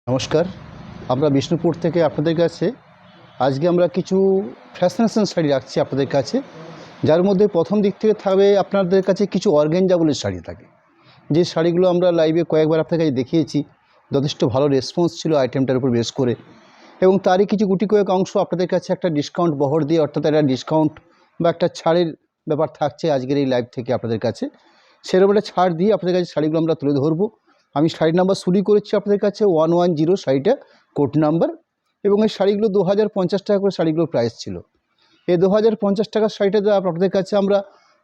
নমস্কার, আমরা বিষ্ণুপুর থেকে আপনাদের কাছে আজকে আমরা কিছু ফ্যাশনেশন শাড়ি রাখছি আপনাদের কাছে, যার মধ্যে প্রথম দিক থেকে থাকবে আপনাদের কাছে কিছু অর্গানজা বলে শাড়ি থাকে, যে শাড়িগুলো আমরা লাইভে কয়েকবার আপনাদের কাছে দেখিয়েছি। যথেষ্ট ভালো রেসপন্স ছিল আইটেমটার উপর বেস করে, এবং তারই কিছু গুটি কয়েক অংশ আপনাদের কাছে একটা ডিসকাউন্ট বহর দিয়ে, অর্থাৎ একটা ডিসকাউন্ট বা একটা ছাড়ের ব্যাপার থাকছে আজকের এই লাইভ থেকে আপনাদের কাছে। সেরকম একটা ছাড় দিয়ে আপনাদের কাছে শাড়িগুলো আমরা তুলে ধরবো। আমি শাড়ির নাম্বার শুরু করেছি আপনাদের কাছে 110 শাড়িটা কোড নাম্বার, এবং এই শাড়িগুলো 2050 টাকা করে শাড়িগুলোর প্রাইস ছিল। এই 2050 টাকার শাড়িটা আপনাদের কাছে আমরা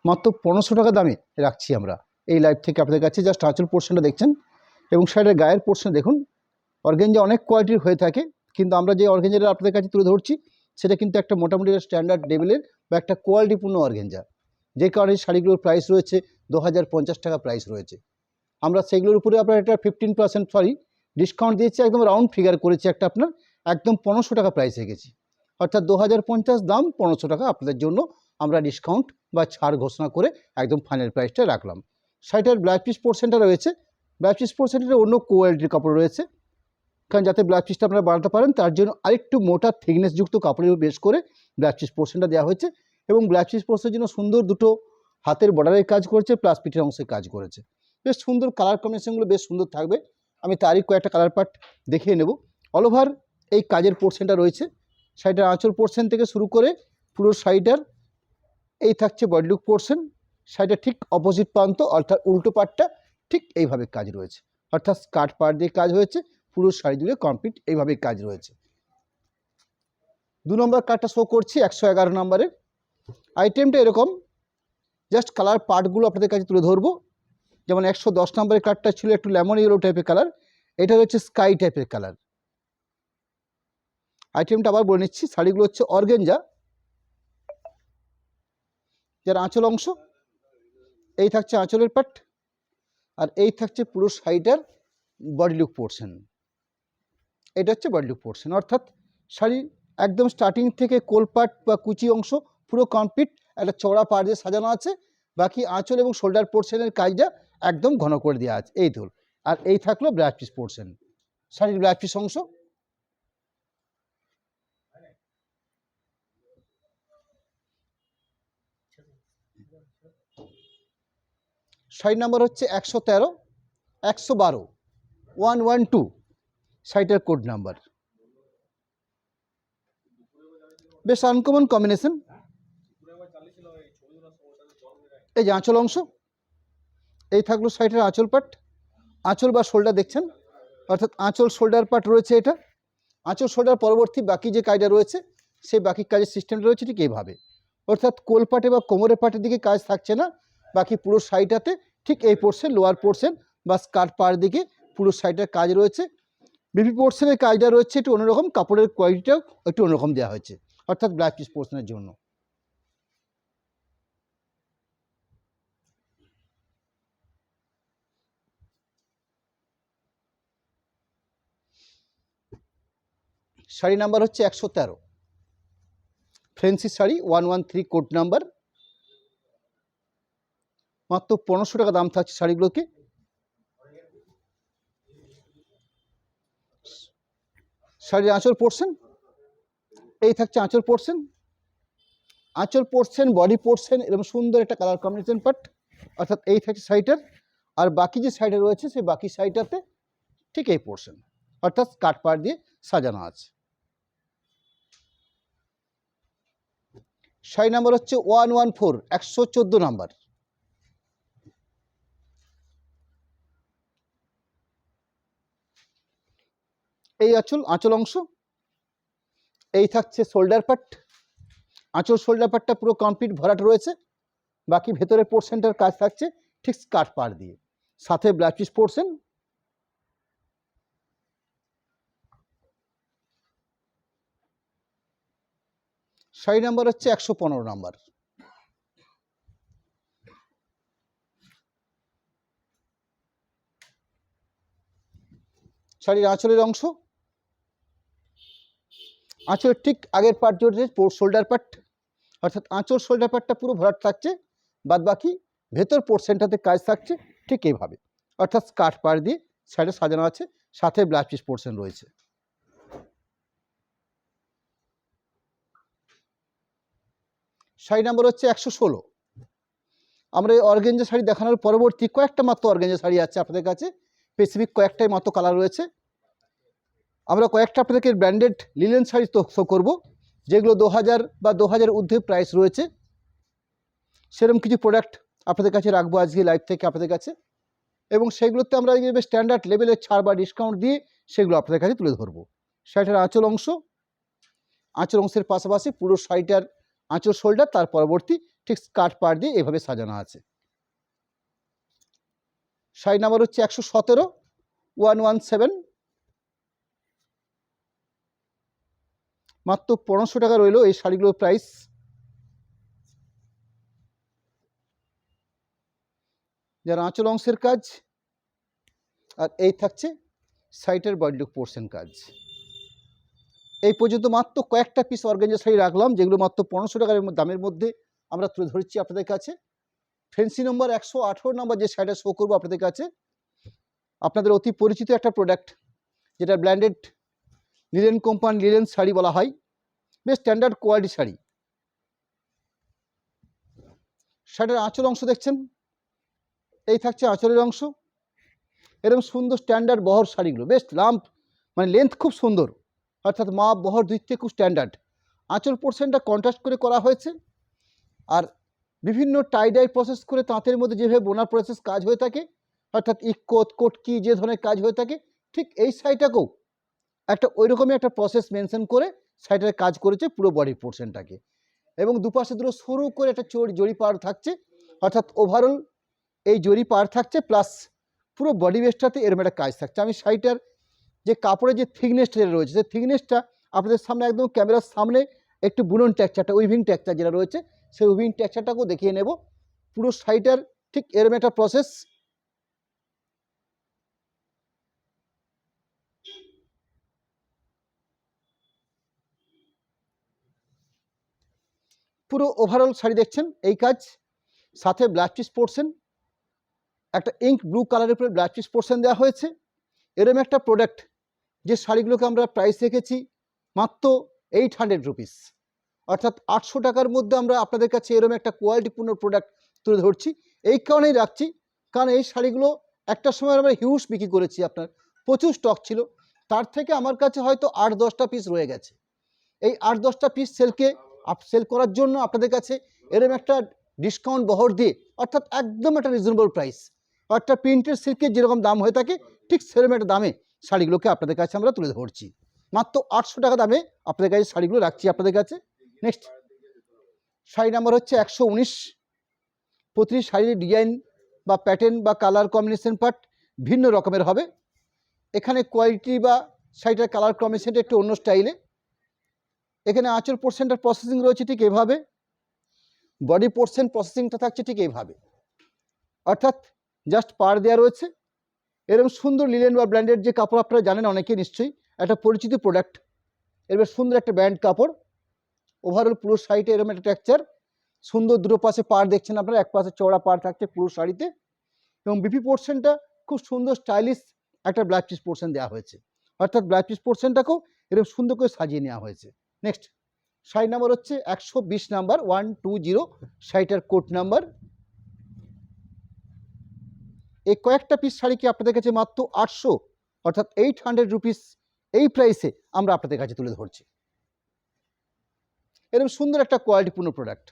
মাত্র 1500 টাকা দামে রাখছি আমরা এই লাইভ থেকে আপনাদের কাছে। জাস্ট আঁচল পোর্শনটা দেখছেন, এবং শাড়ির গায়ের পোর্শন দেখুন। অর্গানজা অনেক কোয়ালিটির হয়ে থাকে, কিন্তু আমরা যে অর্গানজাটা আপনাদের কাছে তুলে ধরছি সেটা কিন্তু একটা মোটামুটি স্ট্যান্ডার্ড লেভেলের বা একটা কোয়ালিটিপূর্ণ অর্গানজা, যে কারণে শাড়িগুলোর প্রাইস রয়েছে 2050 টাকা প্রাইস রয়েছে। আমরা সেগুলোর উপরে আপনার একটা 15% ডিসকাউন্ট দিয়েছি, একদম রাউন্ড ফিগার করেছি একটা, আপনার একদম 1500 টাকা প্রাইস রেখেছি, অর্থাৎ 2050 দাম 1500 টাকা আপনাদের জন্য আমরা ডিসকাউন্ট বা ছাড় ঘোষণা করে একদম ফাইনাল প্রাইসটা রাখলাম। শাড়িটার ব্লাউজ পিস পোর্শনটা রয়েছে, ব্লাউজ পিস পোর্শনটা অন্য কোয়ালিটির কাপড় রয়েছে, কারণ যাতে ব্লাউজ পিসটা আপনারা বানাতে পারেন তার জন্য আরেকটু মোটা থিকনেসযুক্ত কাপড়ের উপর বেশ করে ব্লাউজ পিস পোর্শনটা দেওয়া হয়েছে, এবং ব্লাউজ পিস পোর্শনের জন্য সুন্দর দুটো হাতের বর্ডারের কাজ করেছে, প্লাস পিঠের অংশে কাজ করেছে। বেশ সুন্দর কালার কম্বিনেশনগুলো বেশ সুন্দর থাকবে। আমি তারই কয়েকটা কালার পার্ট দেখিয়ে নেব। অল ওভার এই কাজের পোর্শনটা রয়েছে, শাড়িটার আঁচল পোর্শন থেকে শুরু করে পুরো শাড়িটার এই থাকছে বডি লুক পোর্শন। শাড়িটা ঠিক অপোজিট প্রান্ত অর্থাৎ উল্টো পাটটা ঠিক এইভাবে কাজ রয়েছে, অর্থাৎ স্কার্ট পার্ট দিয়ে কাজ হয়েছে, পুরো শাড়ি জুড়ে কমপ্লিট এইভাবেই কাজ রয়েছে। 2 নম্বর কার্ডটা শো করছি 111 নম্বরের আইটেমটা এরকম। জাস্ট কালার পার্টগুলো আপনাদের কাছে তুলে ধরবো। যেমন 110 নম্বরের কার্ডটা ছিল একটু লেমন ইয়েলো টাইপের কালার, এটা হচ্ছে স্কাই টাইপের কালার। আইটেমটা আবার বলে নিচ্ছি, শাড়িগুলো হচ্ছে অর্গানজা, যার আঁচল অংশ এই থাকছে আঁচলের পাট, আর এই থাকছে পুরো শাড়িটার বডি লুক পোর্শন। এটা হচ্ছে বডি লুক পোর্শন, অর্থাৎ শাড়ি একদম স্টার্টিং থেকে কোলপাট বা কুচি অংশ পুরো কমপ্লিট একটা চওড়া পাড় দিয়ে সাজানো আছে, বাকি আঁচল এবং শোল্ডার পোর্শনের কাজটা একদম ঘন করে দেওয়া আছে এই ধর। আর এই থাকলো ব্লাউজ পিস পোর্শন, শাড়ির ব্লাউজ পিস অংশ। শাড়ি নাম্বার হচ্ছে 113, 112, 112 শাড়িটার কোড নাম্বার। বেশ আনকমন কম্বিনেশন। এই যে আঁচল অংশ, এই থাকলো শাড়িটার আঁচল পাট, আঁচল বা শোল্ডার দেখছেন, অর্থাৎ আঁচল শোল্ডার পার্ট রয়েছে এটা। আঁচল শোল্ডার পরবর্তী বাকি যে কাজটা রয়েছে সেই বাকি কাজের সিস্টেমটা রয়েছে ঠিক এইভাবে, অর্থাৎ কোলপাটে বা কোমরের পাটের দিকে কাজ থাকছে না, বাকি পুরো শাড়িটাতে ঠিক এই পোর্শন লোয়ার পোর্শন বা স্কার্ট পাড়ের দিকে পুরো শাড়িটার কাজ রয়েছে। বিপি পোর্শনের কাজটা রয়েছে একটু অন্যরকম, কাপড়ের কোয়ালিটিটাও একটু অন্যরকম দেওয়া হয়েছে, অর্থাৎ ব্লাউজ পিস পোর্শনের জন্য। শাড়ি নাম্বার হচ্ছে 113, ফ্যান্সি শাড়ি 113 কোড নাম্বার। মাত্র 1500 টাকা দাম থাকছে শাড়িগুলোকে। শাড়ির আঁচল পোর্শন এই থাকছে আঁচল পোর্শন, আঁচল পোর্শন বডি পোর্শন এরকম সুন্দর একটা কালার কম্বিনেশন পার্ট, অর্থাৎ এই থাকছে শাড়িটার। আর বাকি যে শাড়িটা রয়েছে সেই বাকি শাড়িটাতে ঠিক এই পোর্শন, অর্থাৎ স্কার্ট পাড় দিয়ে সাজানো আছে। শাড়ি নাম্বার হচ্ছে 114, 114 নাম্বার। এই আঁচল অংশ, এই থাকছে শোল্ডার পার্ট, আঁচল শোল্ডার পার্টটা পুরো কমপ্লিট ভরাট রয়েছে, বাকি ভেতরের পোর্শনটার কাজ থাকছে ঠিক স্কার্ট পাড় দিয়ে, সাথে blouse piece portion. Sari number হচ্ছে 115 নাম্বার। শাড়ির আঁচলের অংশ, আঁচলের ঠিক আগের পার্ট জুড়ে শোল্ডার পার্ট, অর্থাৎ আঁচল শোল্ডার পার্টটা পুরো ভরাট থাকছে, বাদ বাকি ভেতর পোর্শনটাতে কাজ থাকছে ঠিক এইভাবে, অর্থাৎ স্কার্ট পাড় দিয়ে শাড়িটা সাজানো আছে। সাথে ব্লাউজ পিস পোর্শন রয়েছে। শাড়ি নাম্বার হচ্ছে 116। আমরা এই অর্গানজা শাড়ি দেখানোর পরবর্তী কয়েকটা মাত্র অর্গানজা শাড়ি আছে আপনাদের কাছে, স্পেসিফিক কয়েকটাই মাত্র কালার রয়েছে। আমরা কয়েকটা আপনাদেরকে ব্র্যান্ডেড লিলেন শাড়ি তো শো করবো, যেগুলো 2000 বা 2000 ঊর্ধ্বে প্রাইস রয়েছে। সেরকম কিছু প্রোডাক্ট আপনাদের কাছে রাখবো আজকে লাইভ থেকে আপনাদের কাছে, এবং সেগুলোতে আমরা স্ট্যান্ডার্ড লেভেলের ছাড় বা ডিসকাউন্ট দিয়ে সেগুলো আপনাদের কাছে তুলে ধরবো। শাড়িটার আঁচল অংশের পাশাপাশি পুরো শাড়িটার আঁচল শোল্ডার, তার পরবর্তী ঠিক স্কার্ট পাড় দিয়ে এভাবে সাজানো আছে। শাড়ি নাম্বার হচ্ছে 117, 117। মাত্র 1500 টাকা রইল এই শাড়িগুলোর প্রাইস। যার আঁচল অংশের কাজ, আর এই থাকছে সাইটের বডি লুক পোর্শন কাজ। এই পর্যন্ত মাত্র কয়েকটা পিস অর্গানজা শাড়ি রাখলাম, যেগুলো মাত্র 1500 টাকার দামের মধ্যে আমরা তুলে ধরছি আপনাদের কাছে। ফ্যান্সি নম্বর 118 নম্বর যে শাড়িটা শো করবো আপনাদের কাছে, আপনাদের অতি পরিচিত একটা প্রোডাক্ট, যেটা branded linen company linen sari বলা হয়, বেশ স্ট্যান্ডার্ড কোয়ালিটি শাড়ি। শাড়ির আঁচল অংশ দেখছেন, এই থাকছে আঁচলের অংশ। এরকম সুন্দর স্ট্যান্ডার্ড বহর শাড়িগুলো, বেশ লাম্প মানে লেন্থ খুব সুন্দর, অর্থাৎ মাপ বহর দিক থেকে খুব স্ট্যান্ডার্ড। আঁচল পোর্শনটা কন্ট্রাস্ট করে করা হয়েছে, আর বিভিন্ন টাইডাই প্রসেস করে তাঁতের মধ্যে যেভাবে বোনা প্রসেস কাজ হয়ে থাকে, অর্থাৎ ইক্কত কোটকি যে ধরনের কাজ হয়ে থাকে, ঠিক এই শাড়িটাকেও একটা ওই রকমই একটা প্রসেস মেনশন করে শাড়িটার কাজ করেছে পুরো বডি পোর্শনটাকে। এবং দুপাশে দুটো সরু করে একটা জরি পাড় থাকছে, অর্থাৎ ওভারঅল এই জরি পাড় থাকছে, প্লাস পুরো বডি বেসটাতে এরকম একটা কাজ থাকছে। আমি শাড়িটার যে কাপড়ের যে থিকনেসটা যেটা রয়েছে, সেই থিকনেসটা আপনাদের সামনে একদম ক্যামেরার সামনে একটু বুনন টেক্সচারটা, উইভিং টেক্সচার যেটা রয়েছে, সেই উইভিং টেক্সচারটাকেও দেখিয়ে নেব। পুরো শাড়িটার ঠিক এরকম একটা প্রসেস। পুরো ওভারঅল শাড়ি দেখছেন এই কাজ, সাথে ব্লাউজ পিস পোর্শন, একটা ইঙ্ক ব্লু কালারের উপরে ব্লাউজ পিস পোর্শন দেওয়া হয়েছে। এরকম একটা প্রোডাক্ট, যে শাড়িগুলোকে আমরা প্রাইস রেখেছি মাত্র 800 রুপিস, অর্থাৎ 800 টাকার মধ্যে আমরা আপনাদের কাছে এরকম একটা কোয়ালিটিপূর্ণ প্রোডাক্ট তুলে ধরছি। এই কারণেই রাখছি, কারণ এই শাড়িগুলো একটা সময় আমরা হিউজ বিক্রি করেছি, আপনার প্রচুর স্টক ছিল, তার থেকে আমার কাছে হয়তো 8-10টা পিস রয়ে গেছে। এই 8-10টা পিস সেল করার জন্য আপনাদের কাছে এরকম একটা ডিসকাউন্ট বহর দিয়ে, অর্থাৎ একদম একটা রিজনেবল প্রাইস, অর্থাৎ প্রিন্টেড সিল্কের যেরকম দাম হয়ে থাকে ঠিক সেরকম একটা দামে শাড়িগুলোকে আপনাদের কাছে আমরা তুলে ধরছি। মাত্র 800 টাকা দামে আপনাদের কাছে শাড়িগুলো রাখছি আপনাদের কাছে। নেক্সট শাড়ি নাম্বার হচ্ছে 119। প্রতিটি শাড়ির ডিজাইন বা প্যাটার্ন বা কালার কম্বিনেশন পার্ট ভিন্ন রকমের হবে। এখানে কোয়ালিটি বা শাড়িটার কালার কম্বিনেশনটা একটু অন্য স্টাইলে। এখানে আঁচল পোর্শনটার প্রসেসিং রয়েছে ঠিক এভাবে, বডি পোর্শন প্রসেসিংটা থাকছে ঠিক এইভাবে, অর্থাৎ জাস্ট পাড় দেওয়া রয়েছে। এরকম সুন্দর লিলেন বা ব্র্যান্ডেড যে কাপড় আপনারা জানেন অনেকে নিশ্চয়ই, একটা পরিচিত প্রোডাক্ট, এরকম সুন্দর একটা ব্র্যান্ড কাপড়। ওভারঅল পুরো শাড়িতে এরকম একটা টেক্সচার, সুন্দর দুটো পাশে পাড় দেখছেন আপনারা, এক পাশে চওড়া পাড় থাকছে পুরো শাড়িতে, এবং বিপি পোর্শনটা খুব সুন্দর স্টাইলিশ একটা ব্লাউজ পিস পোর্শন দেওয়া হয়েছে, অর্থাৎ ব্লাউজ পিস পোর্শনটাকেও এরকম সুন্দর করে সাজিয়ে নেওয়া হয়েছে। নেক্সট শাড়ি নাম্বার হচ্ছে 120 নাম্বার, 120 শাড়িটার কোড নাম্বার। এই কয়েকটা পিস শাড়িকে আপনাদের কাছে মাত্র 800 অর্থাৎ 800 রুপিস এই প্রাইসে আমরা আপনাদের কাছে তুলে ধরছি। এরকম সুন্দর একটা কোয়ালিটিপূর্ণ প্রোডাক্ট,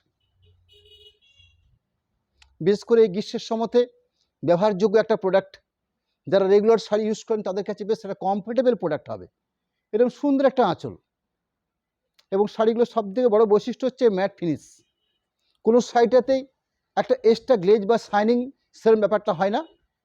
বিশেষ করে এই গ্রীষ্মের সময়তে ব্যবহারযোগ্য একটা প্রোডাক্ট। যারা রেগুলার শাড়ি ইউজ করেন তাদের কাছে বেশ একটা কমফোর্টেবল প্রোডাক্ট হবে। এরকম সুন্দর একটা আঁচল, এবং শাড়িগুলোর সবথেকে বড় বৈশিষ্ট্য হচ্ছে ম্যাট ফিনিশ। কোনো শাড়িটাতেই একটা এক্সট্রা গ্লেজ বা শাইনিং সেরকম ব্যাপারটা হয় না,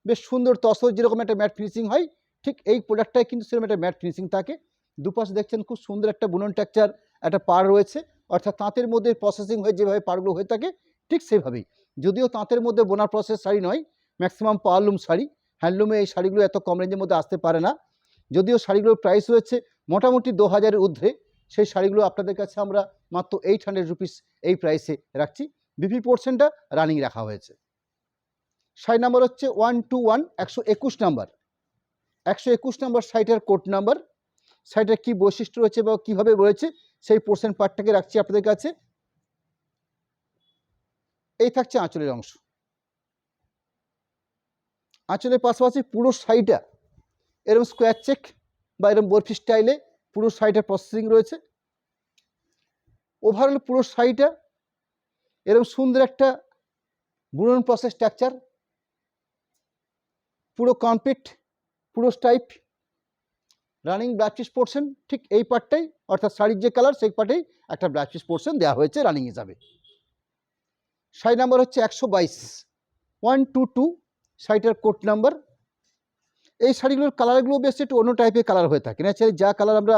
বেশ সুন্দর তসর যেরকম একটা ম্যাট ফিনিশিং হয়, ঠিক এই প্রোডাক্টটায় কিন্তু সেরকম একটা ম্যাট ফিনিশিং থাকে। দুপাশে দেখছেন খুব সুন্দর একটা বুনন টেক্সচার, একটা পাড় রয়েছে, অর্থাৎ তাঁতের মধ্যে প্রসেসিং হয়ে যেভাবে পাড়গুলো হয়ে থাকে ঠিক সেভাবেই। যদিও তাঁতের মধ্যে বোনা প্রসেস শাড়ি নয়, ম্যাক্সিমাম পাওয়ারলুম শাড়ি, হ্যান্ডলুমে এই শাড়িগুলো এত কম রেঞ্জের মধ্যে আসতে পারে না। যদিও শাড়িগুলোর প্রাইস রয়েছে মোটামুটি 2000-এর ঊর্ধ্বে, সেই শাড়িগুলো আপনাদের কাছে আমরা মাত্র 800 রুপিস এই প্রাইসে রাখছি। বিপি পোর্শনটা রানিং রাখা হয়েছে। শাড়ি নাম্বার হচ্ছে 121, 121 নাম্বার, 121 নম্বর শাড়িটার কোড নাম্বার, শাড়িটার কী বৈশিষ্ট্য রয়েছে বা কীভাবে রয়েছে সেই পোর্শন পার্টটাকে রাখছি আপনাদের কাছে। এই থাকছে আঁচলের অংশ। আঁচলের পাশাপাশি পুরো শাড়িটা এরকম স্কোয়ার চেক বা এরকম বরফি স্টাইলে পুরো শাড়িটার প্রসেসিং রয়েছে। ওভারঅল পুরো শাড়িটা এরকম সুন্দর একটা বুনন প্রসেস স্ট্রাকচার, পুরো কমপ্লিট, পুরো স্টাইপ, রানিং ব্লাউজ পিস পোর্শন ঠিক এই পার্টটাই, অর্থাৎ শাড়ির যে কালার সেই পার্টেই একটা ব্লাউজ পিস পোর্শন দেওয়া হয়েছে রানিং হিসাবে। শাড়ি নাম্বার হচ্ছে 122, 122 শাড়িটার কোড নাম্বার। এই শাড়িগুলোর কালারগুলো বেশ একটু অন্য টাইপের কালার হয়ে থাকে, ন্যাচারালি যা কালার আমরা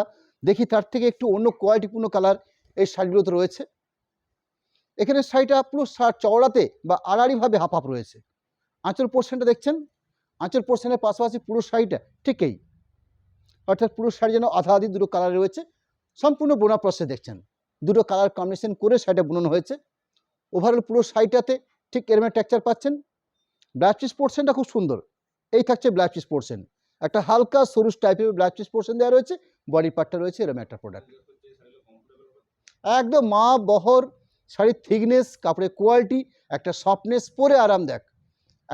দেখি তার থেকে একটু অন্য কোয়ালিটিপূর্ণ কালার এই শাড়িগুলোতে রয়েছে। এখানে শাড়িটা পুরো চওড়াতে বা আড়াআড়িভাবে হাফ হাফ রয়েছে। আঁচল পোর্শনটা দেখছেন, আঁচল পোর্শনের পাশাপাশি পুরো শাড়িটা ঠিক এই, অর্থাৎ পুরো শাড়ি যেন আধা আধি দুটো কালার রয়েছে। সম্পূর্ণ বোনা প্রসেস দেখছেন, দুটো কালার কম্বিনেশন করে শাড়িটা বুননো হয়েছে। ওভারঅল পুরো শাড়িটাতে ঠিক এরকম টেক্সচার পাচ্ছেন। ব্লাউজ পিস পোর্শনটা খুব সুন্দর। এই থাকছে ব্লাউজ পিস পোর্শন, একটা হালকা সরু টাইপের ব্লাউজ পিস পোর্শন দেওয়া রয়েছে, বডি পার্টটা রয়েছে এরকম একটা প্রোডাক্ট। একদম মা বহর শাড়ির থিকনেস, কাপড়ের কোয়ালিটি, একটা সফটনেস, পরে আরামদায়ক।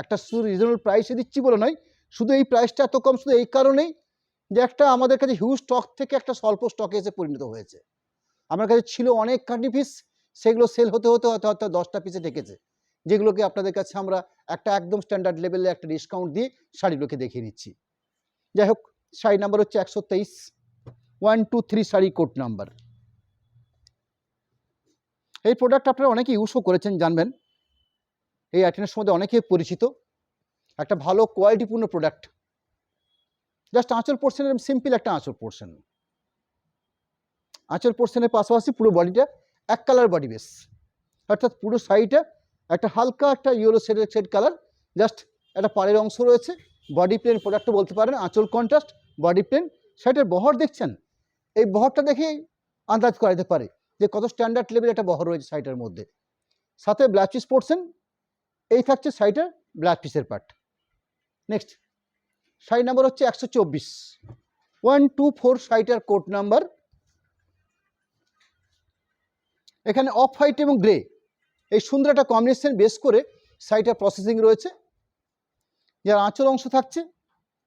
একটা শুধু রিজনেবল প্রাইসে দিচ্ছি বলে নয়, শুধু এই প্রাইসটা এত কম শুধু এই কারণেই যে একটা আমাদের কাছে হিউজ স্টক থেকে একটা স্বল্প স্টকে এসে পরিণত হয়েছে। আমার কাছে ছিল অনেক কাটি পিস, সেগুলো সেল হতে হতে হয়তো 10টা পিসে ঠেকেছে, যেগুলোকে আপনাদের কাছে আমরা একটা একদম স্ট্যান্ডার্ড লেভেলে একটা ডিসকাউন্ট দিয়ে শাড়িগুলোকে দেখিয়ে নিচ্ছি। যাই হোক, শাড়ি নাম্বার হচ্ছে 123, 123 শাড়ি কোড নাম্বার। এই প্রোডাক্ট আপনারা অনেকে ইউজও করেছেন, জানবেন এই আইটেমের সম্বন্ধে অনেকে পরিচিত। একটা ভালো কোয়ালিটিপূর্ণ প্রোডাক্ট। জাস্ট আঁচল পোর্শনের সিম্পল একটা আঁচল পোর্শন, আঁচল পোর্শনের পাশাপাশি পুরো বডিটা এক কালার বডি বেস, অর্থাৎ পুরো শাড়িটা একটা হালকা একটা ইয়েলো শেড কালার, জাস্ট একটা পাড়ের অংশ রয়েছে। বডি প্লেন প্রোডাক্টও বলতে পারেন, আঁচল কন্ট্রাস্ট, বডি প্লেন। শাড়িটার বহর দেখছেন, এই বহরটা দেখেই আন্দাজ করা যেতে পারে যে কত স্ট্যান্ডার্ড লেভেল একটা বহর রয়েছে শাড়িটার মধ্যে। সাথে ব্লাউজ পিস পোর্শন, এই থাকছে শাড়িটার ব্লাউজ পিসের পার্ট। নেক্সট শাড়ি নাম্বার হচ্ছে 124, 124 শাড়িটার কোড নাম্বার। এখানে অফ হোয়াইট এবং গ্রে এই সুন্দর একটা কম্বিনেশন বেস করে শাড়িটার প্রসেসিং রয়েছে। যার আঁচল অংশ থাকছে,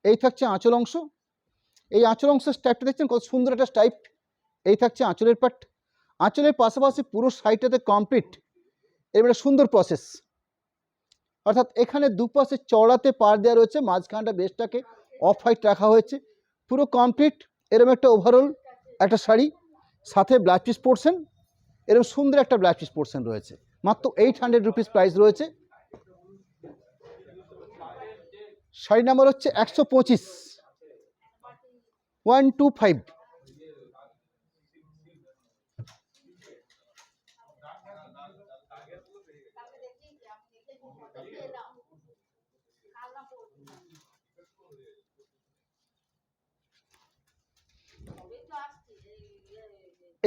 এই থাকছে আঁচল অংশ। এই আঁচল অংশের স্টাইপটা দেখছেন কত সুন্দর একটা স্টাইপ। এই থাকছে আঁচলের পার্ট। আঁচলের পাশাপাশি পুরো শাড়িটাতে কমপ্লিট এর একটা সুন্দর প্রসেস, অর্থাৎ এখানে দুপাশে চওড়াতে পাড় দেওয়া রয়েছে, মাঝখানটা বেসটাকে অফ হোয়াইট রাখা হয়েছে। পুরো কমপ্লিট এরকম একটা ওভারঅল একটা শাড়ি, সাথে ব্লাউজ পিস পোর্শন, এরকম সুন্দর একটা ব্লাউজ পিস পোর্শন রয়েছে। মাত্র 800 রুপিস প্রাইস রয়েছে। শাড়ি নাম্বার হচ্ছে 125, 125।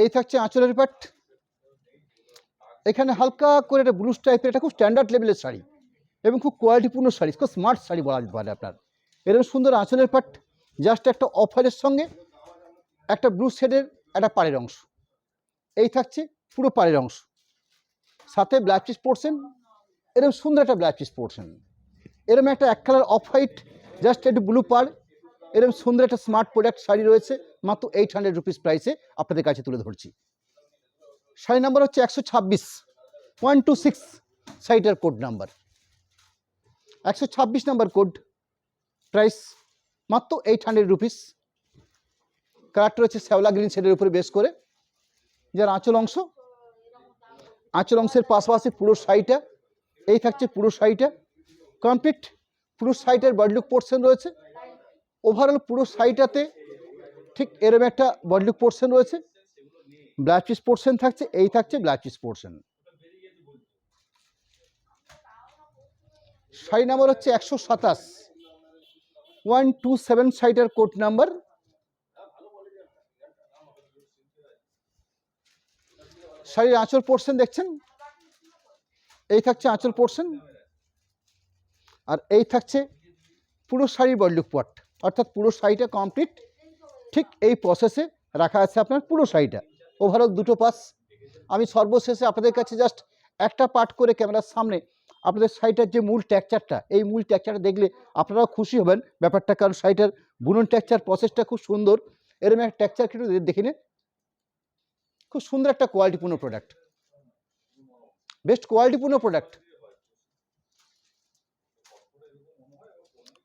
এই থাকছে আঁচলের পাট। এখানে হালকা করে একটা ব্লুজ টাইপের, এটা খুব স্ট্যান্ডার্ড লেভেলের শাড়ি এবং খুব কোয়ালিটিপূর্ণ শাড়ি, খুব স্মার্ট শাড়ি বলা যেতে পারে আপনার। এরকম সুন্দর আঁচলের পাট, জাস্ট একটা অফারের সঙ্গে একটা ব্লু শেডের একটা পাড়ের অংশ। এই থাকছে পুরো পাড়ের অংশ, সাথে ব্লাউজ পিস পোর্শন, এরকম সুন্দর একটা ব্লাউজ পিস পোর্শন। এরকম একটা এক কালার অফ হোয়াইট, জাস্ট একটু ব্লু পাড়, এরকম সুন্দর একটা স্মার্ট প্রোডাক্ট শাড়ি রয়েছে মাত্র 800 রুপিস প্রাইসে আপনাদের কাছে তুলে ধরছি। শাড়ি নাম্বার হচ্ছে 126, 126 শাড়িটার code number. 126 number code, price মাত্র 800 রুপিস। কালারটা রয়েছে শ্যাওলা গ্রিন শেডের উপরে বেস করে। যার আঁচল অংশ, আঁচল অংশের পাশাপাশি পুরো শাড়িটা, এই থাকছে পুরো শাড়িটা কমপ্লিট। পুরো শাড়িটার বডি লুক পোর্শন রয়েছে। ওভারঅল পুরো শাড়িটাতে ঠিক এরকম একটা বডি লুক পোর্শন রয়েছে। ব্লাউজ পিস পোর্শন থাকছে, এই থাকছে blouse piece portion. Sari number হচ্ছে 127, 127 শাড়িটার কোড নাম্বার। শাড়ির আঁচল পোর্শন দেখছেন, এই থাকছে আঁচল পোর্শন, আর এই থাকছে পুরো শাড়ির বডি লুক পার্ট। অর্থাৎ পুরো শাড়িটা কমপ্লিট ঠিক এই প্রসেসে রাখা আছে আপনার পুরো শাড়িটা, ওভারঅল দুটো পাশ। আমি সর্বশেষে আপনাদের কাছে জাস্ট একটা পার্ট করে ক্যামেরার সামনে আপনাদের শাড়িটার যে মূল টেক্সচারটা, এই মূল টেক্সচারটা দেখলে আপনারাও খুশি হবেন ব্যাপারটা, কারণ শাড়িটার বুনন টেক্সচার প্রসেসটা খুব সুন্দর। এরকম একটা টেক্সচার কিন্তু দেখে নিন, খুব সুন্দর একটা কোয়ালিটিপূর্ণ প্রোডাক্ট, বেস্ট কোয়ালিটিপূর্ণ প্রোডাক্ট।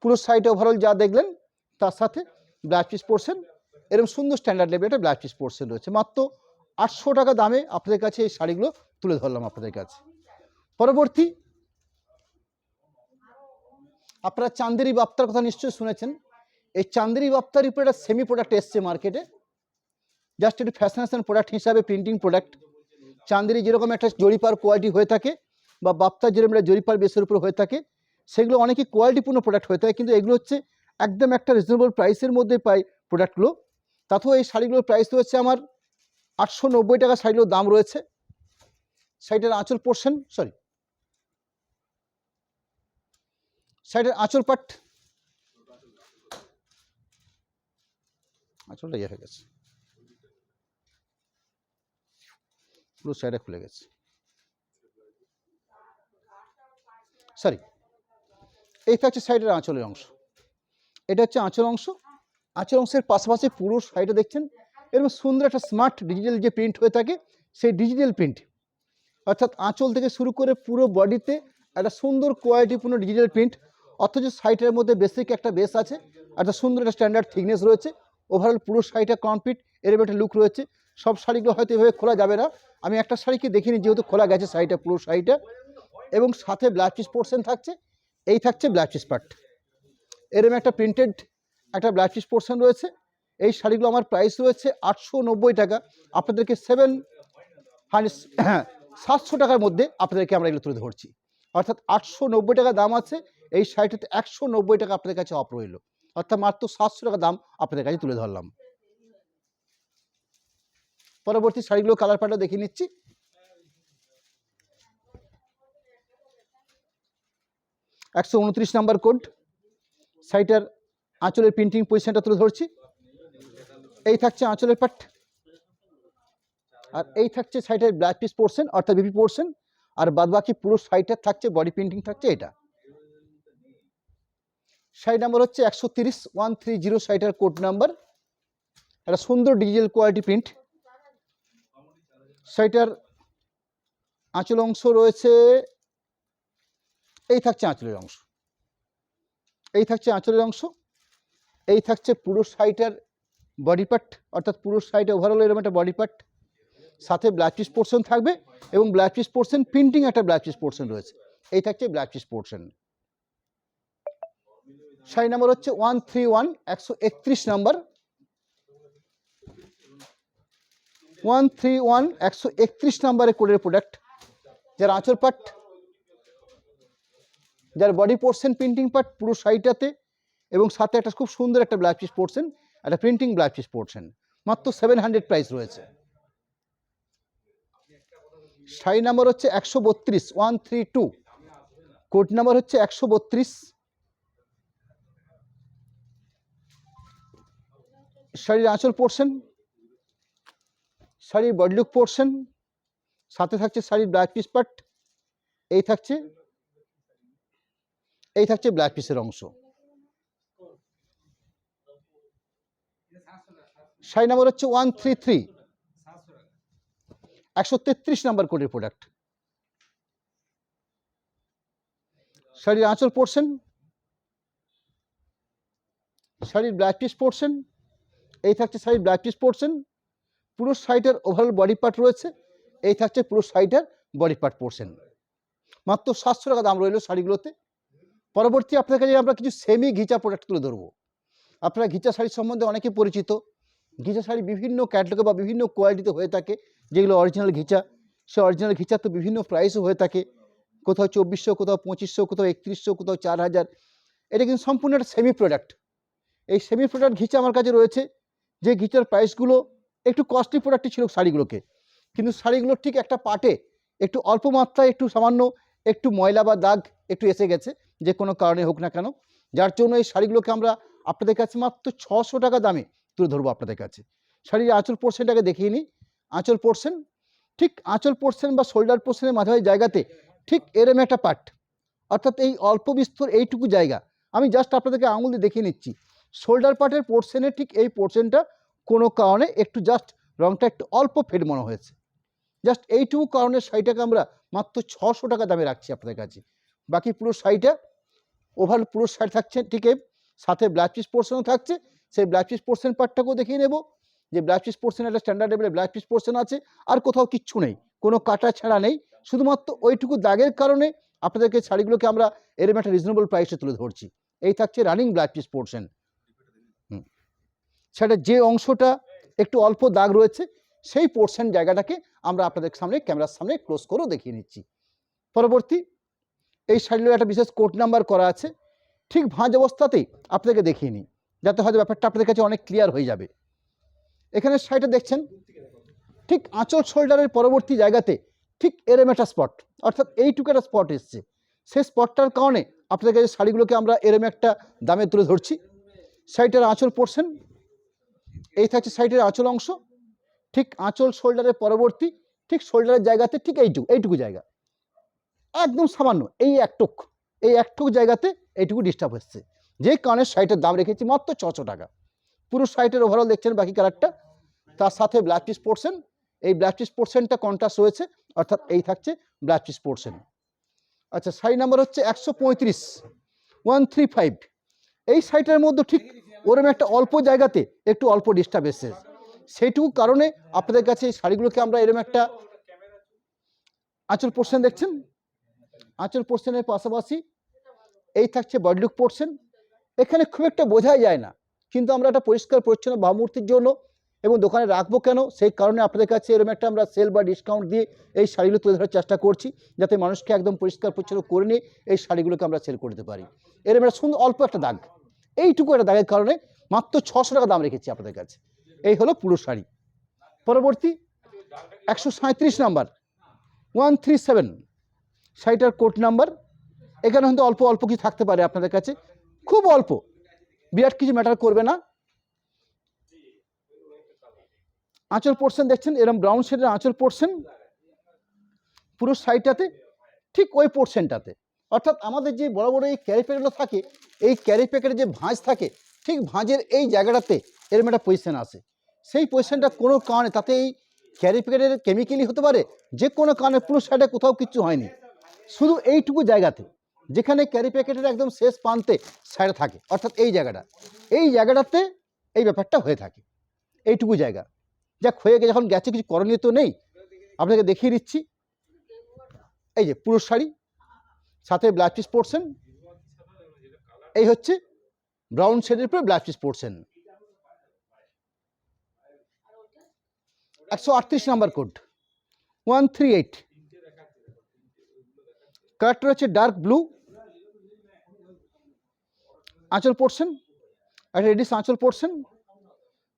পুরো শাড়িটা ওভারঅল যা দেখলেন তার সাথে ব্লাউজ পিস পোর্শন, এরকম সুন্দর স্ট্যান্ডার্ড লেভেল একটা ব্লাউজ পিস পোর্শন রয়েছে। মাত্র 800 টাকা দামে আপনাদের কাছে এই শাড়িগুলো তুলে ধরলাম আপনাদের কাছে। পরবর্তী, আপনারা চান্দেরি বাপ্তার কথা নিশ্চয়ই শুনেছেন। এই চান্দেরি বাপ্তার উপরে একটা সেমি প্রোডাক্ট এসছে মার্কেটে, জাস্ট একটু ফ্যাশনেশন প্রোডাক্ট হিসাবে, প্রিন্টিং প্রোডাক্ট। চান্দেরি যেরকম একটা জরিপার কোয়ালিটি হয়ে থাকে, বা বাপ্তার যেরকম একটা জরিপার বেসের উপর হয়ে থাকে, সেগুলো অনেকই কোয়ালিটিপূর্ণ প্রোডাক্ট হয়ে থাকে, কিন্তু এগুলো হচ্ছে একদম একটা রিজনেবল প্রাইসের মধ্যে পাই প্রোডাক্টগুলো। তাতেও এই শাড়িগুলোর প্রাইস রয়েছে আমার 890 টাকা শাড়িগুলোর দাম রয়েছে। শাড়িটার আঁচল পোর্শন, শাড়িটার আঁচল পাট, আঁচলটা ইয়ে হয়ে গেছে, পুরো শাড়িটা খুলে গেছে, এইটা হচ্ছে শাড়িটার আঁচলের অংশ। এটা হচ্ছে আঁচল অংশ। আঁচল অংশের পাশাপাশি পুরো শাড়িটা দেখছেন এরকম সুন্দর একটা স্মার্ট ডিজিটাল যে প্রিন্ট হয়ে থাকে, সেই ডিজিটাল প্রিন্ট, অর্থাৎ আঁচল থেকে শুরু করে পুরো বডিতে একটা সুন্দর কোয়ালিটিপূর্ণ ডিজিটাল প্রিন্ট। অথচ শাড়িটার মধ্যে বেসিক একটা বেস আছে, একটা সুন্দর একটা স্ট্যান্ডার্ড থিকনেস রয়েছে। ওভারঅল পুরো শাড়িটা কমপ্লিট এরকম একটা লুক রয়েছে। সব শাড়িগুলো হয়তো এভাবে খোলা যাবে না, আমি একটা শাড়িকে দেখিনি যেহেতু খোলা গেছে শাড়িটা, পুরো শাড়িটা। এবং সাথে ব্লাউজ পিস পোর্শন থাকছে, এই থাকছে ব্লাউজ পিস পার্ট, এরকম একটা প্রিন্টেড একটা ব্লাউজ পিস পোর্শন রয়েছে। এই শাড়িগুলো আমার প্রাইস রয়েছে 890 টাকা। আপনাদেরকে 700 টাকার মধ্যে আপনাদেরকে আমরা এগুলো তুলে ধরছি, অর্থাৎ 890 টাকা দাম আছে এই শাড়িটাতে, 190 টাকা আপনাদের কাছে অফ রইল, অর্থাৎ মাত্র 700 টাকা দাম আপনাদের কাছে তুলে ধরলাম। পরবর্তী শাড়িগুলো কালার প্যাটার্ন দেখে নিচ্ছি। একশো 29 নাম্বার কোড, শাড়িটার আঁচলের প্রিন্টিং পজিশনটা তুলে ধরছি। এই থাকছে আঁচলের পাট, আর এই থাকছে শাড়িটার ব্লাউজ পিস পোর্শন অর্থাৎ বিপি পোর্শন, আর বাদবাকি পুরো শাড়িটা থাকছে বডি প্রিন্টিং থাকছে। এটা শাড়ি নাম্বার হচ্ছে 130, 130 শাড়িটার কোড নাম্বার। একটা সুন্দর ডিজিটাল কোয়ালিটি প্রিন্ট। শাড়িটার আঁচল অংশ রয়েছে, এই থাকছে আঁচলের অংশ, এই থাকছে আঁচলের অংশ, এই থাকছে পুরো শাড়িটার বডি পার্ট, অর্থাৎ পুরো শাড়িটা ওভারঅল এরকম একটা বডি পার্ট, সাথে ব্লাউজ পিস পোর্শন থাকবে, এবং ব্লাউজ পিস পোর্শন প্রিন্টিং একটা ব্লাউজ পিস পোর্শন রয়েছে। এই থাকছে blouse piece portion. Sari number হচ্ছে 131, 131 নাম্বার, 131, 131 নাম্বারের কোডের প্রোডাক্ট, যার আঁচল পার্ট, যার বডি পোর্শন প্রিন্টিং পার্ট পুরো শাড়িটাতে, এবং সাথে একটা খুব সুন্দর একটা ব্লাউজ পিস পোর্শন, একটা প্রিন্টিং ব্লাউজ পিস পোর্শন। মাত্র 700 প্রাইস রয়েছে। শাড়ি নাম্বার হচ্ছে 132, 132, কোড নাম্বার হচ্ছে 132। শাড়ির আঁচল পোর্শন, শাড়ির বডি লুক পোর্শন, সাথে থাকছে শাড়ির ব্লাউজ পিস পার্ট, এই থাকছে ব্লাউজ পিসের অংশ। শাড়ি নাম্বার হচ্ছে 133, 133 নাম্বার কোডের প্রোডাক্ট। শাড়ির আঁচল পোর্শন, শাড়ির ব্লাউজ পিস পোর্শন, এই থাকছে শাড়ির ব্লাউজ পিস পোর্শন। পুরো শাড়িটার ওভারঅল বডি পার্ট রয়েছে, এই থাকছে পুরো শাড়িটার বডি পার্ট পোর্শন। মাত্র 700 টাকা দাম রইল শাড়িগুলোতে। পরবর্তী আপনার কাছে আমরা কিছু সেমি ঘিচা প্রোডাক্ট তুলে ধরবো। আপনারা ঘিচা শাড়ির সম্বন্ধে অনেকে পরিচিত। ঘিচা শাড়ি বিভিন্ন ক্যাটালগে বা বিভিন্ন কোয়ালিটিতে হয়ে থাকে, যেগুলো অরিজিনাল ঘিচা। সে অরিজিনাল ঘিচা তো বিভিন্ন প্রাইসও হয়ে থাকে, কোথাও 2400, কোথাও 2500, কোথাও 3100, কোথাও 4000। এটা কিন্তু সম্পূর্ণ একটা সেমি প্রোডাক্ট। এই সেমি প্রোডাক্ট ঘিচা আমার কাছে রয়েছে, যে ঘিচার প্রাইসগুলো একটু কস্টলি প্রোডাক্টই ছিল শাড়িগুলোকে, কিন্তু শাড়িগুলোর ঠিক একটা পার্টে একটু অল্প মাত্রায় একটু সামান্য একটু ময়লা বা দাগ একটু এসে গেছে, যে কোনো কারণে হোক না কেন, যার জন্য এই শাড়িগুলোকে আমরা আপনাদের কাছে মাত্র 600 টাকা দামে তুলে ধরবো আপনাদের কাছে। শাড়ির আঁচল পোর্শনটাকে দেখিয়ে নিই। আঁচল পোর্শন, ঠিক আঁচল পোর্শন বা শোল্ডার পোর্শনের মাঝামাঝি জায়গাতে ঠিক এরম একটা পার্ট, অর্থাৎ এই অল্প বিস্তর এইটুকু জায়গা, আমি জাস্ট আপনাদেরকে আঙুল দিয়ে দেখিয়ে নিচ্ছি। শোল্ডার পার্টের পোর্শনে ঠিক এই পোর্শনটা কোনো কারণে একটু জাস্ট রঙটা একটু অল্প ফেড মনে হয়েছে। জাস্ট এইটুকু কারণে শাড়িটাকে আমরা মাত্র 600 টাকা দামে রাখছি আপনাদের কাছে। বাকি পুরো শাড়িটা ওভারঅল পুরো শাড়ি থাকছে ঠিক সাথে ব্লাউজ পিস পোর্শনও থাকছে। সেই ব্লাউজ পিস পোর্শন পার্টটাকেও দেখিয়ে নেব যে ব্লাউজ পিস পোর্শন একটা স্ট্যান্ডার্ড লেভেলের ব্লাউজ পিস পোর্শন আছে, আর কোথাও কিচ্ছু নেই, কোনো কাটা ছাড়া নেই, শুধুমাত্র ওইটুকু দাগের কারণে আপনাদেরকে শাড়িগুলোকে আমরা এরকম একটা রিজনেবল প্রাইসে তুলে ধরছি। এই থাকছে রানিং ব্লাউজ পিস পোর্শন। সেটা যে অংশটা একটু অল্প দাগ রয়েছে সেই পোর্শন জায়গাটাকে আমরা আপনাদের সামনে ক্যামেরার সামনে ক্লোজ করেও দেখিয়ে নিচ্ছি। পরবর্তী এই শাড়িগুলোর একটা বিশেষ কোড নাম্বার করা আছে, ঠিক ভাঁজ অবস্থাতেই আপনাদেরকে দেখিয়ে নিই যাতে হয়তো ব্যাপারটা আপনাদের কাছে অনেক ক্লিয়ার হয়ে যাবে। এখানে শাড়িটা দেখছেন ঠিক আঁচল শোল্ডারের পরবর্তী জায়গাতে ঠিক এরম একটা স্পট, অর্থাৎ এইটুকু একটা স্পট এসছে। সেই স্পটটার কারণে আপনাদের কাছে শাড়িগুলোকে আমরা এরম একটা দামে তুলে ধরছি। শাড়িটার আঁচল পোর্শন এই থাকছে, শাড়িটার আঁচল অংশ ঠিক আঁচল শোল্ডারের পরবর্তী ঠিক শোল্ডারের জায়গাতে ঠিক এইটুকু জায়গা একদম সামান্য এই একটুকু জায়গাতে এইটুকু ডিস্টার্ব হচ্ছে, যে কারণে শাড়িটার দাম রেখেছি মাত্র 600 টাকা। পুরো শাড়িটার ওভারঅল দেখছেন বাকি কালারটা, তার সাথে ব্লাউজ পিস পোর্শন, এই ব্লাউজ পিস পোর্শনটা কন্ট্রাস্ট রয়েছে, অর্থাৎ এই থাকছে ব্লাউজ পিস পোর্শন। আচ্ছা, শাড়ি নাম্বার হচ্ছে 135 135। এই শাড়িটার মধ্যে ঠিক ওরম একটা অল্প জায়গাতে একটু অল্প ডিস্টার্ব এসেছে, সেইটুকু কারণে আপনাদের কাছে এই শাড়িগুলোকে আমরা এরম একটা আঁচল পোর্শন দেখছেন, আঁচল পোর্শনের পাশাপাশি এই থাকছে বডি লুক পোর্শন। এখানে খুব একটা বোঝাই যায় না, কিন্তু আমরা একটা পরিষ্কার পরিচ্ছন্ন ভাবমূর্তির জন্য এবং দোকানে রাখবো কেন সেই কারণে আপনাদের কাছে এরকম একটা আমরা সেল বা ডিসকাউন্ট দিয়ে এই শাড়িগুলো তুলে ধরার চেষ্টা করছি, যাতে মানুষকে একদম পরিষ্কার পরিচ্ছন্ন করে নিয়ে এই শাড়িগুলোকে আমরা সেল করতে পারি। এরকম একটা সুন্দর অল্প একটা দাগ, এইটুকু একটা দাগের কারণে মাত্র 600 টাকা দাম রেখেছি আপনাদের কাছে। এই হলো পুরো শাড়ি। পরবর্তী 137 নাম্বার 137 শাড়িটার কোড নাম্বার। এখানে হয়তো অল্প অল্প কিছু থাকতে পারে আপনাদের কাছে, খুব অল্প, বিরাট কিছু ম্যাটার করবে না। আঁচল পোর্শন দেখছেন এরকম ব্রাউন শেডের আঁচল পোর্শন পুরো শাড়িটাতে ঠিক ওই পোর্শনটাতে, অর্থাৎ আমাদের যে বড় বড় এই ক্যারি প্যাকেটগুলো থাকে, এই ক্যারি প্যাকেটে যে ভাঁজ থাকে ঠিক ভাঁজের এই জায়গাটাতে এরকম একটা পজিশন আসে। সেই পজিশনটা কোনো কারণে, তাতে এই ক্যারি প্যাকেটের কেমিক্যালি হতে পারে, যে কোনো কারণে পুরো শাড়িটা কোথাও কিচ্ছু হয়নি, শুধু এইটুকু জায়গাতে যেখানে ক্যারি প্যাকেটের একদম শেষ প্রান্তে শাড়িটা থাকে, অর্থাৎ এই জায়গাটাতে এই ব্যাপারটা হয়ে থাকে, এইটুকু জায়গা যা ক্ষয়ে গেছে, যখন গেছে কিছু করণীয় তো নেই। আপনাকে দেখিয়ে দিচ্ছি, এই যে পুরো শাড়ি সাথে ব্লাউজ পিস পোর্শন, এই হচ্ছে ব্রাউন শেডের উপরে blouse piece portion. 138 number code 138, কালারটা হচ্ছে ডার্ক ব্লু। আঁচল পোর্শন একটা রেডিশ আঁচল পোর্শন।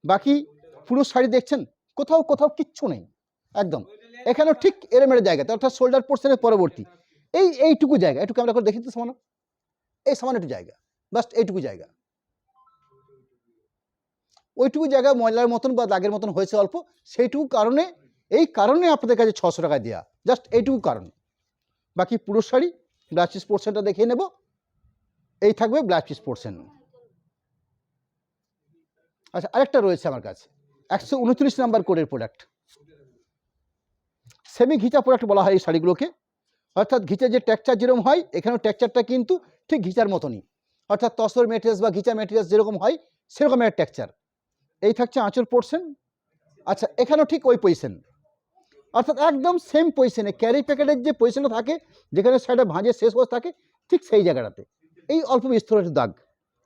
বাকি পুরো শাড়ি দেখছেন কোথাও কোথাও কিচ্ছু নেই, একদম এখানেও ঠিক এরমের জায়গাতে, অর্থাৎ শোল্ডার পোর্শনের পরবর্তী এইটুকু জায়গা, একটু ক্যামেরা করে দেখি তো সামান্য, এই সামান্য একটু জায়গা, বাস এইটুকু জায়গা, ওইটুকু জায়গা ময়লার মতন বা দাগের মতন হয়েছে অল্প, সেইটুকু কারণে, এই কারণে আপনাদের কাছে 600 টাকায় দেওয়া, জাস্ট এইটুকু কারণ। বাকি পুরো শাড়ি ব্লাউজ পিস পোর্শনটা দেখিয়ে নেব, এই থাকবে ব্লাউজ পিস পোর্শন। আচ্ছা, আরেকটা রয়েছে আমার কাছে 129 নাম্বার কোডের প্রোডাক্ট, সেমি ঘিচা প্রোডাক্ট বলা হয় এই শাড়িগুলোকে, অর্থাৎ ঘিচা যে টেক্সচার যেরকম হয় এখানেও টেক্সচারটা কিন্তু ঠিক ঘিচার মতনই, অর্থাৎ তসর মেটেরিয়ালস বা ঘিচা মেটেরিয়ালস যেরকম হয় সেরকম একটা টেক্সচার। এই থাকছে আঁচল পোর্শন। আচ্ছা, এখানেও ঠিক ওই পজিশন, অর্থাৎ একদম সেম পজিশনে ক্যারি প্যাকেটের যে পজিশনটা থাকে যেখানে শাড়িটা ভাঁজে শেষ হয়ে থাকে ঠিক সেই জায়গাটাতে এই অল্প বিস্তর একটু দাগ,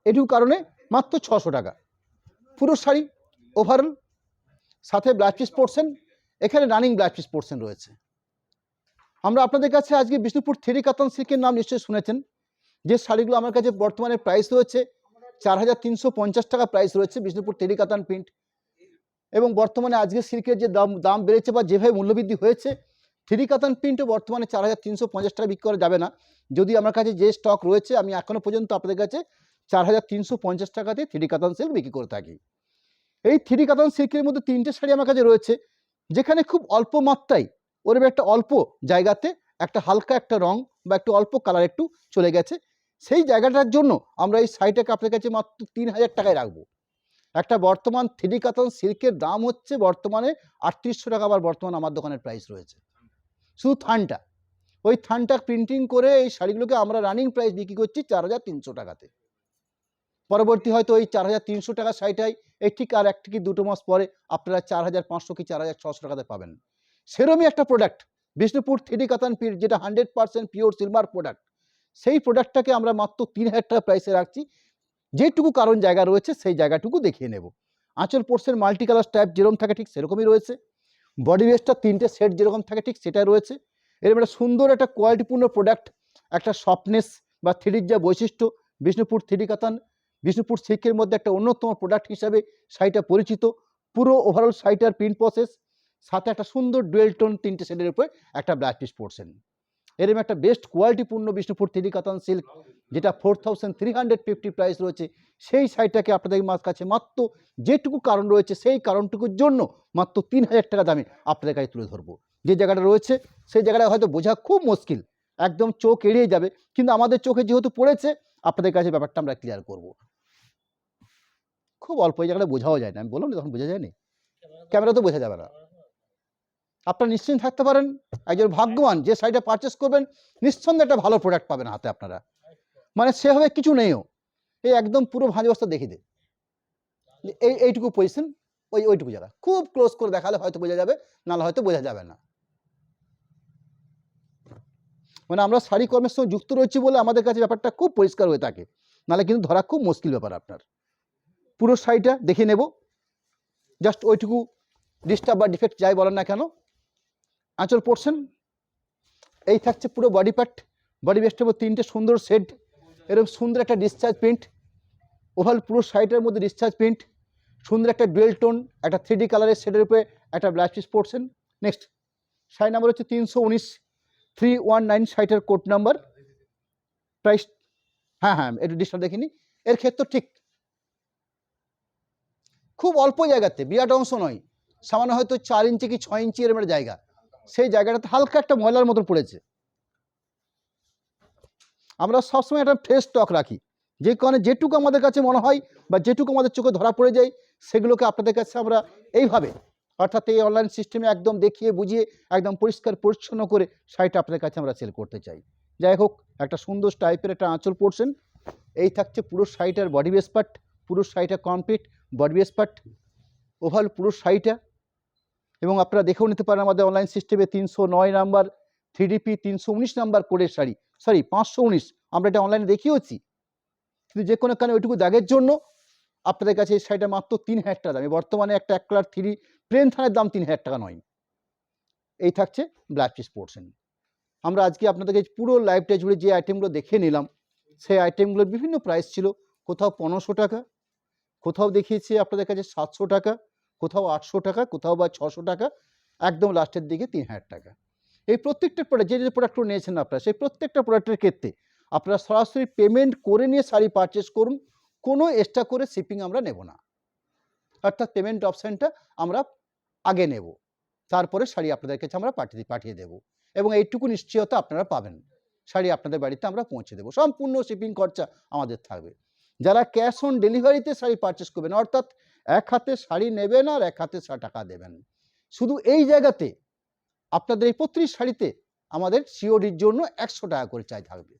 এটুকু কারণে মাত্র 600 টাকা। পুরো শাড়ি ওভারঅল সাথে ব্লাউজ পিস পোর্শন, এখানে রানিং ব্লাউজ পিস পোর্শন রয়েছে। আমরা আপনাদের কাছে আজকে বিষ্ণুপুর থ্রি কাতান সিল্কের নাম নিশ্চয়ই শুনেছেন, যে শাড়িগুলো আমার কাছে বর্তমানে প্রাইস রয়েছে 4350 টাকা প্রাইস রয়েছে বিষ্ণুপুর থ্রি কাতান প্রিন্ট, এবং বর্তমানে আজকে সিল্কের যে দাম বেড়েছে বা যেভাবে মূল্যবৃদ্ধি হয়েছে, থ্রি কাতান প্রিন্টও বর্তমানে 4350 টাকা বিক্রি করা যাবে না। যদি আমার কাছে যে স্টক রয়েছে আমি এখনও পর্যন্ত আপনাদের কাছে 4,350 টাকাতে থ্রি কাতান সিল্ক বিক্রি করে থাকি। এই থ্রি কাতান সিল্কের মধ্যে 3টে শাড়ি আমার কাছে রয়েছে, যেখানে খুব অল্প মাত্রায় ওর একটা অল্প জায়গাতে একটা হালকা একটা রং বা একটু অল্প কালার একটু চলে গেছে, সেই জায়গাটার জন্য আমরা এই শাড়িটাকে আপনার কাছে মাত্র 3,000 টাকায় রাখবো। একটা বর্তমান থ্রি কাতান সিল্কের দাম হচ্ছে বর্তমানে ৩৮০০ টাকা, আবার বর্তমান আমার দোকানের প্রাইস রয়েছে। শুধু থানটা, ওই থানটা প্রিন্টিং করে এই শাড়িগুলোকে আমরা রানিং প্রাইস বিক্রি করছি 4,300 টাকাতে। পরবর্তী হয়তো ওই 4,300 টাকার শাড়িটাই এই ঠিক আর এক থেকে 2 মাস পরে আপনারা 4,500 কি 4,600 টাকাতে পাবেন। সেরমই একটা প্রোডাক্ট বিষ্ণুপুর থ্রি কাতান পিট, যেটা 100% পিওর সিলভার প্রোডাক্ট, সেই প্রোডাক্টটাকে আমরা মাত্র 3,000 টাকা প্রাইসে রাখছি। যেটুকু কারণ জায়গা রয়েছে সেই জায়গাটুকু দেখিয়ে নেব। আঁচল পোর্শন মাল্টি কালার স্ট্রাইপ যেরকম থাকে ঠিক সেরকমই রয়েছে। বডি বেসটা 3টে সেট যেরকম থাকে ঠিক সেটাই রয়েছে। এরকম একটা সুন্দর একটা কোয়ালিটিপূর্ণ প্রোডাক্ট, একটা সফটনেস বা থ্রির যা বৈশিষ্ট্য, বিষ্ণুপুর থ্রি কাতান বিষ্ণুপুর সিল্কের মধ্যে একটা অন্যতম প্রোডাক্ট হিসাবে শাড়িটা পরিচিত। পুরো ওভারঅল শাড়িটার প্রিন্ট প্রসেস, সাথে একটা সুন্দর ডুয়েল টোন 3টে সেটের উপরে একটা ব্ল্যাক পিস পোর্শন। এরকম একটা বেস্ট কোয়ালিটিপূর্ণ বিষ্ণুপুর থ্রি কাতান সিল্ক, যেটা 4,350 প্রাইস রয়েছে, সেই শাড়িটাকে আপনাদের কাছে মাত্র যেটুকু কারণ রয়েছে সেই কারণটুকুর জন্য মাত্র 3,000 টাকা দামে আপনাদের কাছে তুলে ধরবো। যে জায়গাটা রয়েছে সেই জায়গাটা হয়তো বোঝা খুব মুশকিল, একদম চোখ এড়িয়ে যাবে, কিন্তু আমাদের চোখে যেহেতু পড়েছে আপনাদের কাছে ব্যাপারটা আমরা ক্লিয়ার করব। খুব অল্প, এই জায়গাটা বোঝাও যায় না, আমি বললাম না তখন বোঝা যায়নি, ক্যামেরা তো বোঝা যাবে না। আপনারা নিশ্চিন্ত থাকতে পারেন, একজন ভাগ্যবান যে শাড়িটা পারচেস করবেন নিঃসন্দেহে একটা ভালো প্রোডাক্ট পাবেন হাতে আপনারা। মানে সেভাবে কিছু নেইও, এই একদম পুরো ভাঁজ অবস্থা দেখিয়ে দে, এইটুকু পজিশন, ওইটুকু জায়গা খুব ক্লোজ করে দেখালে হয়তো বোঝা যাবে, নাহলে হয়তো বোঝা যাবে না। মানে আমরা শাড়ি কর্মের সঙ্গে যুক্ত রয়েছি বলে আমাদের কাছে ব্যাপারটা খুব পরিষ্কার হয়ে থাকে, নাহলে কিন্তু ধরা খুব মুশকিল ব্যাপার আপনার। পুরো শাড়িটা দেখে নেব, জাস্ট ওইটুকু ডিস্টার্ব বা ডিফেক্ট যাই বলেন না কেন। আঁচল পোর্শন এই থাকছে পুরো বডি পার্ট, বডি বেস্টের উপর 3টে সুন্দর সেট, এরকম সুন্দর একটা ডিসচার্জ প্রিন্ট, ওভাল পুরো শাড়িটার মধ্যে ডিসচার্জ প্রিন্ট, সুন্দর একটা ডুয়েল টোন একটা 3D কালারের সেটের উপরে একটা black piece portion. Next sari number হচ্ছে 319, 319 শাড়িটার কোড নাম্বার, প্রাইস হ্যাঁ একটু ডিসকাউন্ট দেখিনি। এর ক্ষেত্রে ঠিক খুব অল্প জায়গাতে, বিরাট অংশ নয়, সামান্য হয়তো 4 ইঞ্চি কি 6 ইঞ্চি এরকম জায়গা, সেই জায়গাটাতে হালকা একটা ময়লার মতো পড়েছে। আমরা সবসময় একটা ফ্রেশ স্টক রাখি, যে কারণে যেটুকু আমাদের কাছে মনে হয় বা যেটুকু আমাদের চোখে ধরা পড়ে যায় সেগুলোকে আপনাদের কাছে আমরা এইভাবে, অর্থাৎ এই অনলাইন সিস্টেমে একদম দেখিয়ে বুঝিয়ে একদম পরিষ্কার পরিচ্ছন্ন করে শাড়িটা আপনাদের কাছে আমরা সেল করতে চাই। যাই হোক, একটা সুন্দর টাইপের একটা আঁচল পোর্শন, এই থাকছে পুরো শাড়িটার বডি বেস পার্ট, পুরো শাড়িটা complete body base part, overall পুরো শাড়িটা। এবং আপনারা দেখেও নিতে পারেন আমাদের অনলাইন সিস্টেমে 309 নাম্বার 3DP 319 নাম্বার কোডের শাড়ি, সরি 519, আমরা এটা অনলাইনে দেখিয়েছি। কিন্তু যে কোনো কারণে ওইটুকু দাগের জন্য আপনাদের কাছে এই শাড়িটা মাত্র 3,000 টাকা দামে, বর্তমানে একটা 1 কালার 3 প্লেন থানের দাম 3,000 টাকা নয়। এই থাকছে ব্ল্যাক পিস পোর্শন। আমরা আজকে আপনাদেরকে পুরো লাইভটা জুড়ে যে আইটেমগুলো দেখে নিলাম, সেই আইটেমগুলোর বিভিন্ন প্রাইস ছিল, কোথাও 1500 টাকা, কোথাও দেখিয়েছি আপনাদের কাছে 700 টাকা, কোথাও 800 টাকা, কোথাও বা 600 টাকা, একদম লাস্টের দিকে 3,000 টাকা। এই প্রত্যেকটা প্রোডাক্ট, যে প্রোডাক্টগুলো নিয়েছেন আপনারা, সেই প্রত্যেকটা প্রোডাক্টের ক্ষেত্রে আপনারা সরাসরি পেমেন্ট করে নিয়ে শাড়ি পারচেস করুন, কোনো এক্সট্রা করে শিপিং আমরা নেব না, অর্থাৎ পেমেন্ট অপশানটা আমরা আগে নেব, তারপরে শাড়ি আপনাদের কাছে আমরা পাঠিয়ে দেব, এবং এইটুকু নিশ্চয়তা আপনারা পাবেন, শাড়ি আপনাদের বাড়িতে আমরা পৌঁছে দেবো, সম্পূর্ণ শিপিং খরচা আমাদের থাকবে। যারা ক্যাশ অন ডেলিভারিতে শাড়ি পারচেস করবেন, অর্থাৎ এক হাতে শাড়ি নেবেন আর এক হাতে টাকা দেবেন, শুধু এই জায়গাতে আপনাদের এই প্রত্যেকটি শাড়িতে আমাদের সিওডির জন্য 100 টাকা করে চাই থাকবে,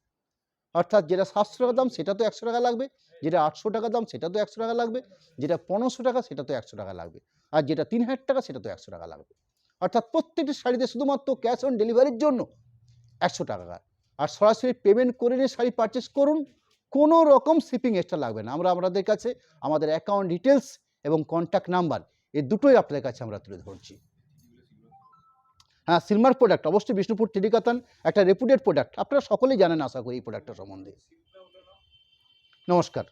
অর্থাৎ যেটা 700 টাকা দাম সেটা তো 100 টাকা লাগবে, যেটা 800 টাকা দাম সেটা তো 100 টাকা লাগবে, যেটা 1500 টাকা সেটা তো 100 টাকা লাগবে, আর যেটা 3,000 টাকা সেটা তো 100 টাকা লাগবে। অর্থাৎ প্রত্যেকটি শাড়িতে শুধুমাত্র ক্যাশ অন ডেলিভারির জন্য 100 টাকা, আর সরাসরি পেমেন্ট করে নিয়ে শাড়ি পারচেস করুন, কোনো রকম শিপিং এক্সট্রা লাগবে না। আমরা আপনাদের কাছে আমাদের অ্যাকাউন্ট ডিটেলস এবং কন্ট্যাক্ট নাম্বার এই দুটোই আপনাদের কাছে আমরা তুলে ধরছি। হ্যাঁ, সিলমার প্রোডাক্ট অবশ্যই বিষ্ণুপুর থ্রি কাতান একটা রেপুটেড প্রোডাক্ট, আপনারা সকলেই জানেন আশা করি এই প্রোডাক্টটা সম্বন্ধে। নমস্কার।